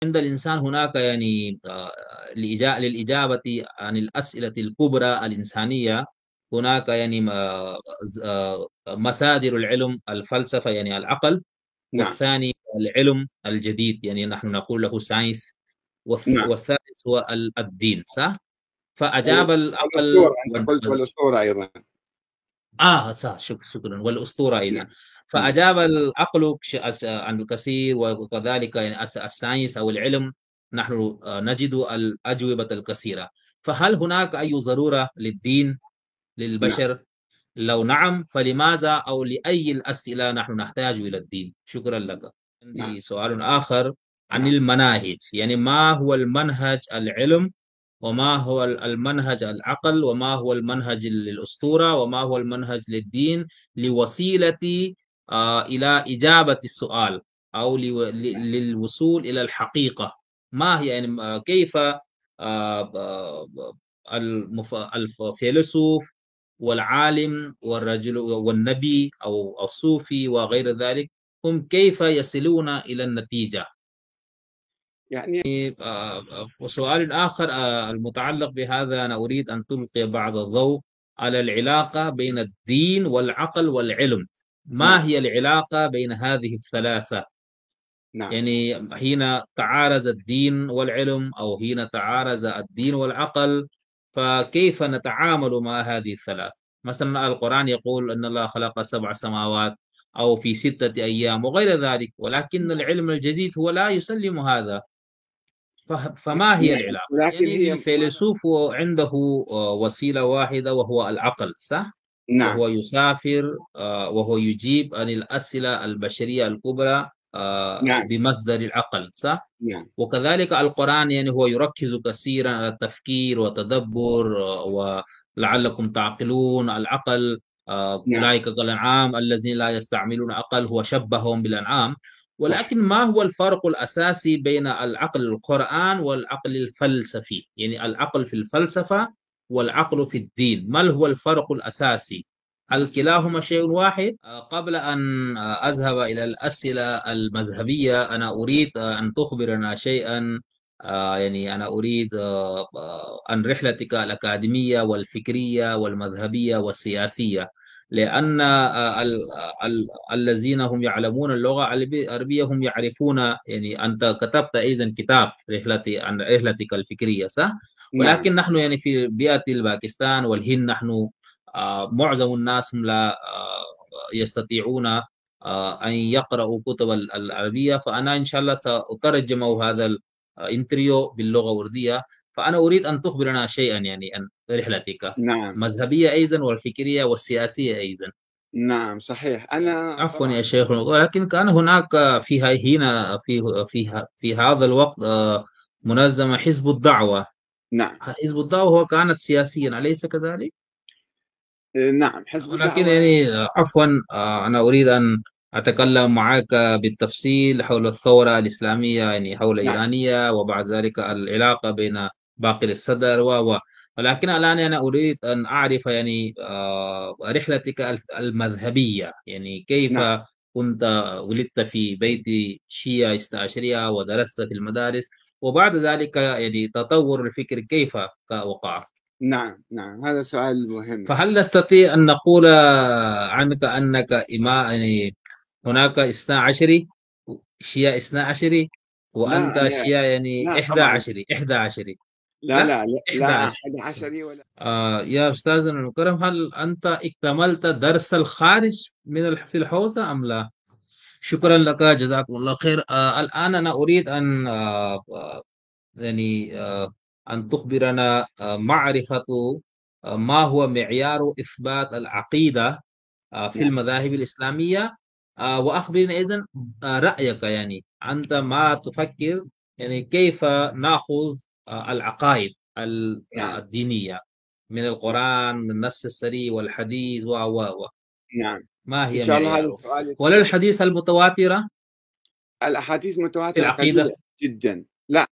عند الإنسان هناك يعني للإجابة عن الأسئلة الكبرى الإنسانية هناك يعني مصادر العلم الفلسفة يعني العقل، نعم والثاني العلم الجديد يعني نحن نقول له ساينس، نعم. والثالث هو الدين، صح؟ فأجاب والأسطورة، العقل أنت قلت والأسطورة أيضا. صح، شكرا، والأسطورة أيضا. نعم نعم فأجاب العقل عن الكثير، وكذلك يعني الساينس أو العلم نحن نجد الأجوبة الكثيرة. فهل هناك أي ضرورة للدين نعم للبشر؟ لو نعم، فلماذا أو لأي الأسئلة نحن نحتاج إلى الدين؟ شكرا لك. نعم عندي سؤال آخر عن نعم. المناهج، يعني ما هو المنهج العلم، وما هو المنهج العقل، وما هو المنهج للأسطورة، وما هو المنهج للدين لوسيلة إلى إجابة السؤال أو للوصول إلى الحقيقة؟ ما هي يعني كيف الفيلسوف والعالم والرجل والنبي أو الصوفي وغير ذلك هم كيف يصلون إلى النتيجة؟ يعني وسؤال آخر المتعلق بهذا، أنا أريد أن تلقي بعض الضوء على العلاقة بين الدين والعقل والعلم. ما نعم هي العلاقة بين هذه الثلاثة؟ نعم يعني حين تعارض الدين والعلم أو حين تعارض الدين والعقل، فكيف نتعامل مع هذه الثلاث؟ مثلا القرآن يقول أن الله خلق 7 سماوات أو في 6 أيام وغير ذلك، ولكن العلم الجديد هو لا يسلم هذا. فما هي نعم. العلاقة؟ ولكن يعني هي الفيلسوف عنده وسيلة واحدة وهو العقل، صح؟ نعم وهو يسافر وهو يجيب عن الأسئلة البشرية الكبرى نعم بمصدر العقل، صح؟ نعم وكذلك القرآن يعني هو يركز كثيرا على التفكير وتدبر ولعلكم تعقلون العقل. نعم أولئك كالأنعام الذين لا يستعملون عقل، هو شبههم بالأنعام. صح. ولكن ما هو الفرق الأساسي بين العقل القرآن والعقل الفلسفي؟ يعني العقل في الفلسفة والعقل في الدين، ما هو الفرق الأساسي؟ هل كلاهما شيء واحد؟ قبل أن أذهب إلى الأسئلة المذهبية، أنا أريد أن تخبرنا شيئا. يعني أنا أريد عن رحلتك الأكاديمية والفكرية والمذهبية والسياسية، لأن الذين هم يعلمون اللغة العربية هم يعرفون، يعني أنت كتبت أيضا كتاب عن رحلتك الفكرية، صح؟ نعم ولكن نحن يعني في بيئة الباكستان والهند، نحن معظم الناس هم لا يستطيعون أن يقرأوا كتب العربية. فأنا إن شاء الله سأترجم هذا الانتريو باللغة الأردية. فأنا أريد أن تخبرنا شيئا يعني عن رحلتك نعم المذهبية أيضا والفكرية والسياسية أيضا. نعم. صحيح. أنا عفوا طبعا يا شيخ، ولكن كان هناك هنا في هذا الوقت منظمة حزب الدعوة. نعم حزب الدعوة هو كانت سياسيا، أليس كذلك؟ نعم. حزب ولكن الدعوة. يعني عفوا، أنا أريد أن أتكلم معك بالتفصيل حول الثورة الإسلامية، يعني حول نعم إيرانية، وبعد ذلك العلاقة بين باقر الصدر ولكن الآن أنا أريد أن أعرف يعني رحلتك المذهبية، يعني كيف نعم. كنت ولدت في بيت شيعة اثنا عشرية ودرست في المدارس، وبعد ذلك يعني تطور الفكر كيف وقع؟ نعم نعم. هذا سؤال مهم. فهل نستطيع أن نقول عنك أنك يعني هناك 12 شيعة 12 لا وأنت لا شيعة يعني لا 11 طبعا. 11؟ لا لا، لا لا, لا 11. 11 ولا. يا أستاذنا الكريم، هل أنت اكتملت درس الخارج في الحوزة أم لا؟ شكرا لك، جزاكم الله خير. الآن أنا أريد أن يعني أن تخبرنا معرفة ما هو معيار إثبات العقيدة في نعم المذاهب الإسلامية. وأخبرنا أيضا رأيك، يعني أنت ما تفكر، يعني كيف نأخذ العقائد نعم الدينية من نعم القرآن، من النص السري والحديث نعم. ما إن هي شاء الله هذا معياره؟ السؤال ولا يتطلب. الحديث المتواترة الأحاديث في متواترة العقيدة؟ قليلة جدا. لا